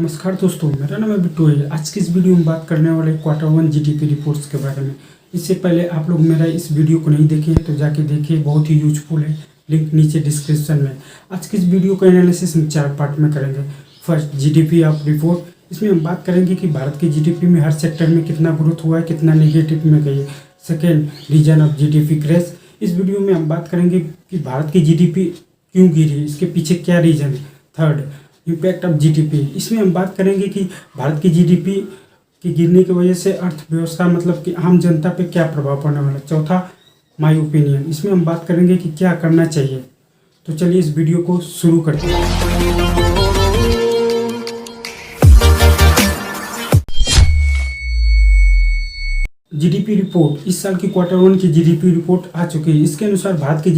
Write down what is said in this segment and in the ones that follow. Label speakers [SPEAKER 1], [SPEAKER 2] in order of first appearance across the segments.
[SPEAKER 1] नमस्कार दोस्तों, मेरा नाम है बिट्टू है। आज की इस वीडियो में बात करने वाले Q1 जीडीपी रिपोर्ट्स के बारे में। इससे पहले आप लोग मेरा इस वीडियो को नहीं देखे हैं तो जाके देखिए, बहुत ही यूजफुल है। लिंक नीचे डिस्क्रिप्शन में। आज की इस वीडियो को एनालिसिस हम 4 पार्ट में करेंगे। First, GDP of report. इसमें हम बात करेंगे कि भारत की जीडीपी में हर सेक्टर में कितना ग्रोथ हुआ है, कितना नेगेटिव में गई है। Second, reason of GDP crash. इस वीडियो में हम बात करेंगे कि भारत की जीडीपी क्यों गिरी, इसके पीछे क्या रीजन है। Third, impact of GDP. इसमें हम बात करेंगे कि भारत की जीडीपी की गिरने की वजह से अर्थव्यवस्था मतलब कि आम जनता पे क्या प्रभाव पड़ने वाला है। चौथा, माय ओपिनियन। इसमें हम बात करेंगे कि क्या करना चाहिए। तो चलिए इस वीडियो को शुरू करते हैं। GDP report. इस साल की Q1 की जीडीपी रिपोर्ट आ चुकी है। इसके अनुसार भारत की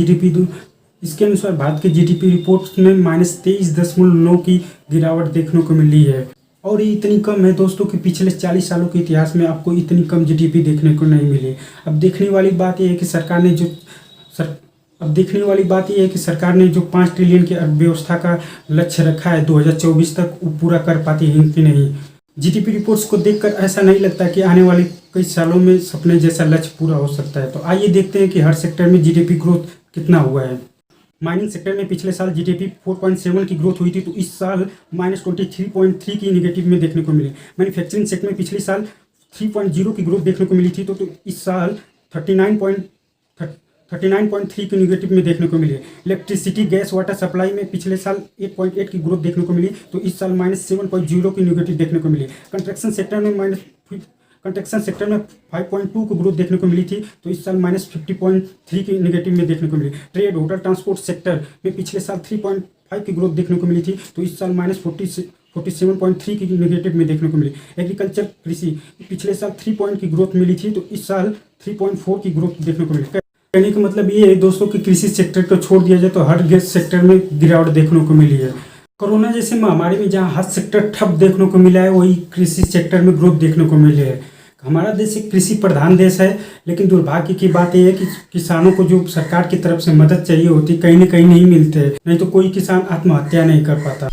[SPEAKER 1] जीडीपी रिपोर्ट में -23.9 की गिरावट देखने को मिली है। और ये इतनी कम है दोस्तों कि पिछले 40 सालों के इतिहास में आपको इतनी कम जीडीपी देखने को नहीं मिली। अब देखने वाली बात यह है कि सरकार ने जो 5 ट्रिलियन की अर्थव्यवस्था का लक्ष्य रखा है 2024 तक, वो पूरा कर पाती है कि नहीं। जीडीपी रिपोर्ट्स को देखकर ऐसा नहीं लगता कि आने वाले कई सालों में सपने जैसा लक्ष्य पूरा हो सकता है। तो आइए देखते हैं कि हर सेक्टर में जीडीपी ग्रोथ कितना हुआ है। माइनिंग सेक्टर में पिछले साल जीडीपी 4.7 की ग्रोथ हुई थी, तो इस साल -23.3 की निगेटिव में देखने को मिली। मैन्युफैक्चरिंग सेक्टर में पिछले साल 3.0 की ग्रोथ देखने को मिली थी, तो इस साल 39.3 की निगेटिव में देखने को मिली। इलेक्ट्रिसिटी, गैस, वाटर सप्लाई में पिछले साल 8.8 की ग्रोथ देखने को मिली, तो इस साल -7.0 की निगेटिव देखने को मिली। कंस्ट्रक्शन सेक्टर में 5.2 की ग्रोथ देखने को मिली थी, तो इस साल -50.3 की निगेटिव में देखने को मिली। ट्रेड, होटल, ट्रांसपोर्ट सेक्टर में पिछले साल 3.5 की ग्रोथ देखने को मिली थी, तो इस साल -47.3 की निगेटिव में देखने को मिली। एग्रीकल्चर, कृषि, पिछले साल 3 पॉइंट की ग्रोथ मिली थी, तो इस साल 3.4 की ग्रोथ देखने को मिली। कहने का मतलब ये है दोस्तों कि कृषि सेक्टर को छोड़ दिया जाए तो हर गैस सेक्टर में गिरावट देखने को मिली है। कोरोना जैसे महामारी में जहां हर सेक्टर ठप देखने को मिला है, वही कृषि सेक्टर में ग्रोथ देखने को मिली है। हमारा देश एक कृषि प्रधान देश है, लेकिन दुर्भाग्य की बात यह है कि किसानों को जो सरकार की तरफ से मदद चाहिए होती कहीं न कहीं नहीं मिलते, नहीं तो कोई किसान आत्महत्या नहीं कर पाता।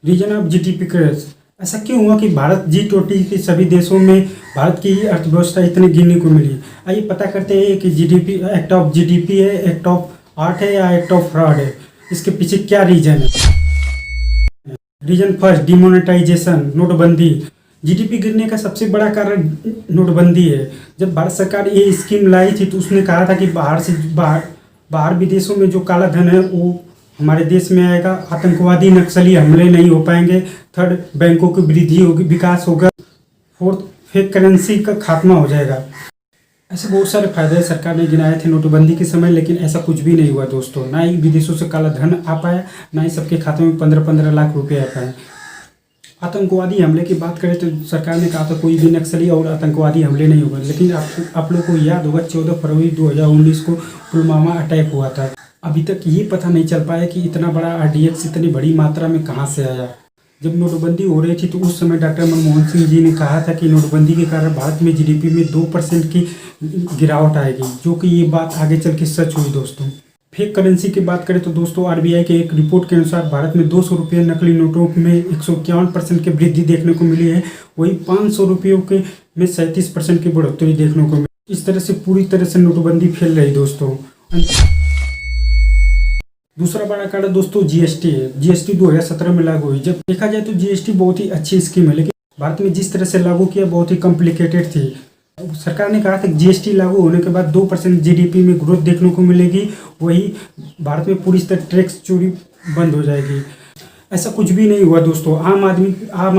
[SPEAKER 1] Reason of GDP crash. ऐसा क्यों हुआ कि भारत G20 के सभी देशों में भारत की अर्थव्यवस्था इतनी गिरने को मिली। आइए पता करते हैं कि जीडीपी एक्ट ऑफ जीडीपी है, एक्ट ऑफ आर्ट है या एक्ट ऑफ फ्रॉड है। इसके पीछे क्या रीजन है। रीजन फर्स्ट, डिमोनेटाइजेशन, नोटबंदी। जीडीपी गिरने का सबसे बड़ा कारण नोटबंदी है। जब भारत सरकार ये स्कीम लाई थी तो उसने कहा था कि बाहर विदेशों में जो काला धन है वो हमारे देश में आएगा, आतंकवादी नक्सली हमले नहीं हो पाएंगे। थर्ड, बैंकों की वृद्धि होगी, विकास होगा। फोर्थ, फेक करेंसी का खात्मा हो जाएगा। ऐसे बहुत सारे फायदे सरकार ने गिनाए थे नोटबंदी के समय, लेकिन ऐसा कुछ भी नहीं हुआ दोस्तों। ना ही विदेशों से काला धन आ पाया, ना ही सबके खाते में 15-15 लाख रुपए आ पाए। आतंकवादी हमले की बात करें तो सरकार ने कहा था कोई भी नक्सली और आतंकवादी हमले नहीं होगा, लेकिन आप लोगों को याद होगा 14 फरवरी 2019 को पुलवामा अटैक हुआ था। अभी तक ये पता नहीं चल पाया कि इतना बड़ा RDX इतनी बड़ी मात्रा में कहाँ से आया। जब नोटबंदी हो रही थी तो उस समय डॉक्टर मनमोहन सिंह जी ने कहा था कि नोटबंदी के कारण भारत में जीडीपी में 2% की गिरावट आएगी, जो कि ये बात आगे चल के सच हुई दोस्तों। फेक करेंसी की बात करें तो दोस्तों RBI के एक रिपोर्ट के अनुसार भारत में 200 रुपये नकली नोटों में 151% की वृद्धि देखने को मिली है, वही 500 रुपयों के में 37% की बढ़ोतरी देखने को मिली। इस तरह से पूरी तरह से नोटबंदी फैल रही दोस्तों। दूसरा बड़ा कारण दोस्तों जीएसटी है। जीएसटी 2017 में लागू हुई। जब देखा जाए तो जीएसटी बहुत ही अच्छी स्कीम है, लेकिन भारत में जिस तरह से लागू किया बहुत ही कॉम्प्लिकेटेड थी। सरकार ने कहा था कि जीएसटी लागू होने के बाद 2% जीडीपी में ग्रोथ देखने को मिलेगी, वही भारत में पूरी तरह टैक्स चोरी बंद हो जाएगी। ऐसा कुछ भी नहीं हुआ दोस्तों। आम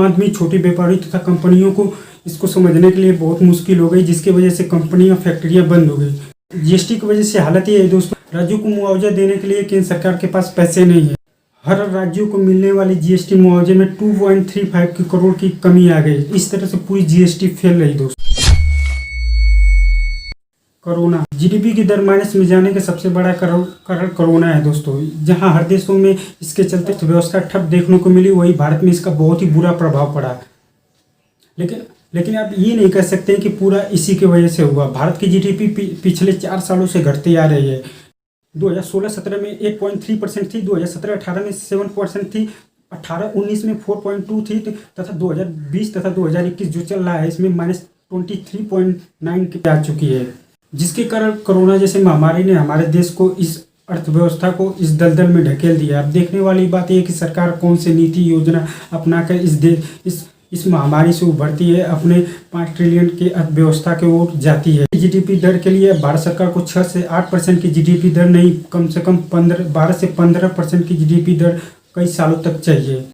[SPEAKER 1] आदमी छोटे व्यापारी तथा कंपनियों को इसको समझने के लिए बहुत मुश्किल हो गई, जिसकी वजह से कंपनियां, फैक्ट्रियां बंद हो गई। जीएसटी की वजह से हालत ये है दोस्तों, राज्यों को मुआवजा देने के लिए केंद्र सरकार के पास पैसे नहीं है। हर राज्यों को मिलने वाली जीएसटी मुआवजे में 2.35 करोड़ की कमी आ गई। इस तरह से पूरी जीएसटी फैल रही दोस्तों। कोरोना। जीडीपी की दर माइनस में जाने का सबसे बड़ा कारण कोरोना है दोस्तों। जहां हर देशों में इसके चलते व्यवस्था ठप देखने को मिली, वही भारत में इसका बहुत ही बुरा प्रभाव पड़ा। लेकिन आप ये नहीं कह सकते कि पूरा इसी की वजह से हुआ। भारत की जीडीपी पिछले 4 सालों से घटती आ रही है। 2016-17 में 8.3% थी, 2017-18 में 7% थी, 18-19 में 4.2 थी तथा 2020 तथा 2021 जो चल रहा है इसमें -23.9 पे आ चुकी है, जिसके कारण कोरोना जैसे महामारी ने हमारे देश को इस अर्थव्यवस्था को इस दलदल में ढकेल दिया। अब देखने वाली बात यह है कि सरकार कौन सी नीति योजना अपनाकर इस महामारी से उभरती है, अपने 5 ट्रिलियन की अर्थव्यवस्था की ओर जाती है। जीडीपी दर के लिए भारत सरकार को 6 से 8% की जीडीपी दर नहीं, कम से कम 12 से 15% की जीडीपी दर कई सालों तक चाहिए।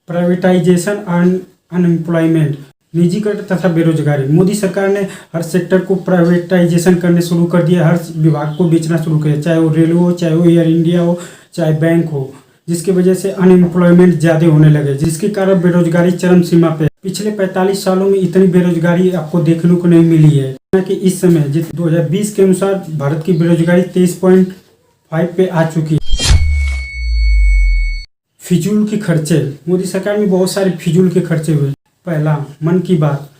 [SPEAKER 1] प्राइवेटाइजेशन एंड अनएम्प्लॉयमेंट, निजीकरण तथा बेरोजगारी। मोदी सरकार ने हर सेक्टर को प्राइवेटाइजेशन करने शुरू कर दिया, हर विभाग को बेचना शुरू किया, चाहे वो रेलवे हो, चाहे वो एयर इंडिया हो, चाहे बैंक हो, जिसकी वजह से अनएम्प्लॉयमेंट ज़्यादा होने लगे, जिसके कारण बेरोजगारी चरम सीमा पे। पिछले 45 सालों में इतनी बेरोजगारी आपको देखने को नहीं मिली है कि इस समय 2020 के अनुसार भारत की बेरोजगारी 23.5 पे आ चुकी है। फिजूल के खर्चे, मोदी सरकार में बहुत सारे फिजूल के खर्चे हुए। पहला, मन की बात,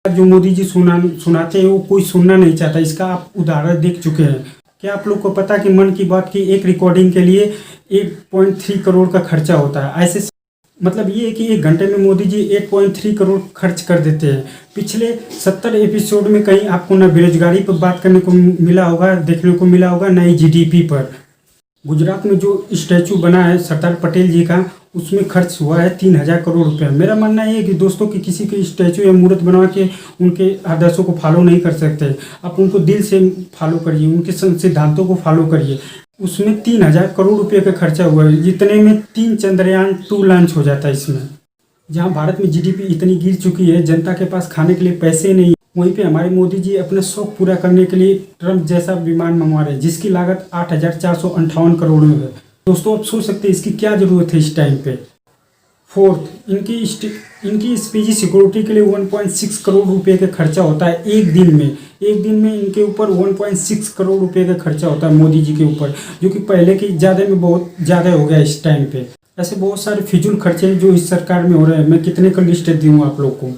[SPEAKER 1] जो मोदी जी सुनाते हैं वो कोई सुनना नहीं चाहता, इसका आप उदाहरण देख चुके हैं। क्या आप लोग को पता कि मन की बात की एक रिकॉर्डिंग के लिए 8.3 करोड़ का खर्चा होता है। ऐसे मतलब ये है कि 1 घंटे में मोदी जी 8.3 करोड़ खर्च कर देते हैं। पिछले 70 एपिसोड में कहीं आपको ना बेरोजगारी पर बात करने को मिला होगा, देखने को मिला होगा, ना ही जीडीपी पर। गुजरात में जो स्टैचू बना है सरदार पटेल जी का, उसमें खर्च हुआ है 3000 करोड़ रुपए। मेरा मानना है कि दोस्तों कि किसी के स्टैचू या मूर्त बनवा के उनके आदर्शों को फॉलो नहीं कर सकते, आप उनको दिल से फॉलो करिए, उनके सिद्धांतों को फॉलो करिए। उसमें 3000 करोड़ रुपए का खर्चा हुआ है, जितने में 3 चंद्रयान 2 लॉन्च हो जाता है। इसमें जहाँ भारत में जीडीपी इतनी गिर चुकी है, जनता के पास खाने के लिए पैसे नहीं, वहीं पे हमारे मोदी जी अपने शौक पूरा करने के लिए ट्रम्प जैसा विमान मंगवा रहे हैं, जिसकी लागत 8458 करोड़ में है। दोस्तों आप सोच सकते हैं इसकी क्या जरूरत है इस टाइम पे। फोर्थ, इनकी एसपीजी सिक्योरिटी के लिए 1.6 करोड़ रुपए का खर्चा होता है एक दिन में। एक दिन में इनके ऊपर 1.6 करोड़ रुपए का खर्चा होता है मोदी जी के ऊपर, जो कि पहले की ज़्यादा में बहुत ज़्यादा हो गया इस टाइम पे। ऐसे बहुत सारे फिजूल खर्चे जो इस सरकार में हो रहे हैं, मैं कितने का लिस्ट दूँ आप लोग को।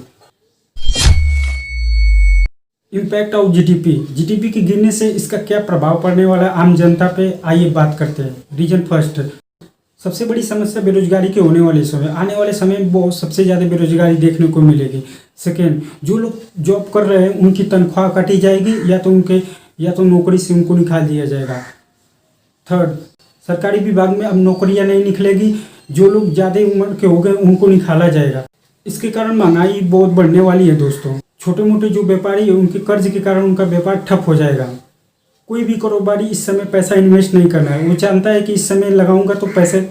[SPEAKER 1] इम्पैक्ट ऑफ जीडीपी के गिरने से इसका क्या प्रभाव पड़ने वाला है आम जनता पे, आइए बात करते हैं। रीजन फर्स्ट, सबसे बड़ी समस्या बेरोजगारी के होने वाले समय, आने वाले समय में बहुत सबसे ज़्यादा बेरोजगारी देखने को मिलेगी। सेकेंड, जो लोग जॉब कर रहे हैं उनकी तनख्वाह काटी जाएगी, या तो नौकरी से उनको निकाल दिया जाएगा। थर्ड, सरकारी विभाग में अब नौकरियां नहीं निकलेगी, जो लोग ज़्यादा उम्र के हो गए उनको निकाला जाएगा। इसके कारण महंगाई बहुत बढ़ने वाली है दोस्तों। छोटे मोटे जो व्यापारी है उनके कर्ज के कारण उनका व्यापार ठप हो जाएगा। कोई भी कारोबारी इस समय पैसा इन्वेस्ट नहीं करना है, वो जानता है कि इस समय लगाऊंगा तो पैसे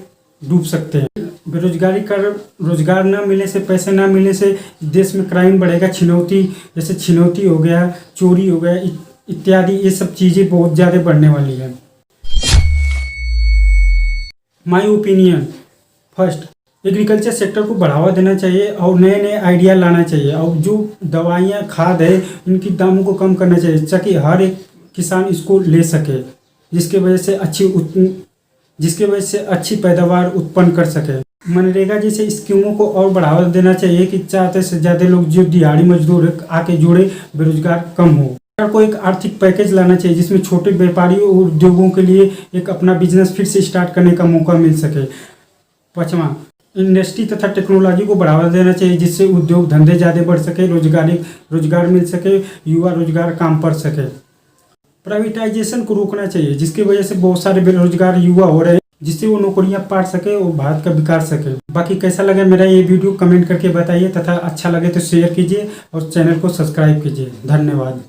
[SPEAKER 1] डूब सकते हैं। बेरोजगारी का रोजगार ना मिले से, पैसे ना मिलने से देश में क्राइम बढ़ेगा, छिनौती हो गया, चोरी हो गया इत्यादि, ये सब चीज़ें बहुत ज़्यादा बढ़ने वाली है। My opinion, first, agriculture sector को बढ़ावा देना चाहिए और नए नए आइडिया लाना चाहिए, और जो दवाइयाँ खाद है इनकी दामों को कम करना चाहिए, ताकि हर एक किसान इसको ले सके, जिसके वजह से अच्छी पैदावार उत्पन्न कर सके। मनरेगा जैसे स्कीमों को और बढ़ावा देना चाहिए कि ज़्यादा से ज़्यादा लोग जो दिहाड़ी मजदूर आके जुड़े, बेरोजगार कम हो। सरकार को एक आर्थिक पैकेज लाना चाहिए जिसमें छोटे व्यापारियों और उद्योगों के लिए एक अपना बिजनेस फिर से स्टार्ट करने का मौका मिल सके। पाँचवां, इंडस्ट्री तथा टेक्नोलॉजी को बढ़ावा देना चाहिए, जिससे उद्योग धंधे ज़्यादा बढ़ सके, रोजगार मिल सके, युवा रोजगार काम कर सके। प्राइवेटाइजेशन को रोकना चाहिए, जिसकी वजह से बहुत सारे बेरोजगार युवा हो रहे हैं, जिससे वो नौकरियां पा सके और भारत का विकास सके। बाकी कैसा लगा मेरा ये वीडियो कमेंट करके बताइए, तथा अच्छा लगे तो शेयर कीजिए और चैनल को सब्सक्राइब कीजिए। धन्यवाद।